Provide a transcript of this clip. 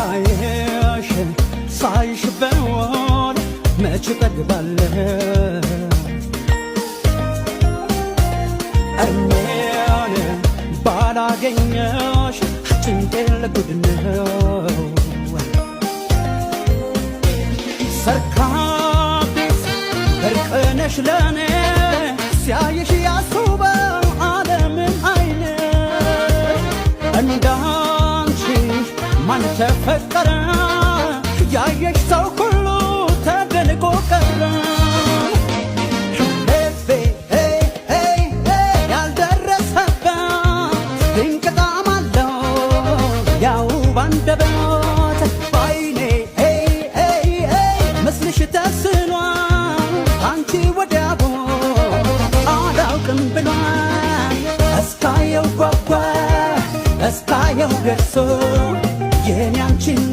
ሳይሽ ሳይሽ በወል መች ጠግባለሁ እርሜን ባላገኘሽ ጭንቄን ለጉድ ነው ሰርካቢስ እርቅነሽ ለኔ ሲያይሽ ያስውበው ዓለምን አይኔ እንዳንቺ ማን ተፈቀረ ያየሽ ሰው ሁሉ ተደንቆ ቀረ ልቤ ያልደረሰበት ድንቅ ጣዕም አለው ያው ባንደበት ባይኔ ምስልሽ ተስሏል አንቺ ወዲያቦ አላውቅም ብሏል እስካየው ጓጓ እስካየው ገርሶ የኔ አንቺን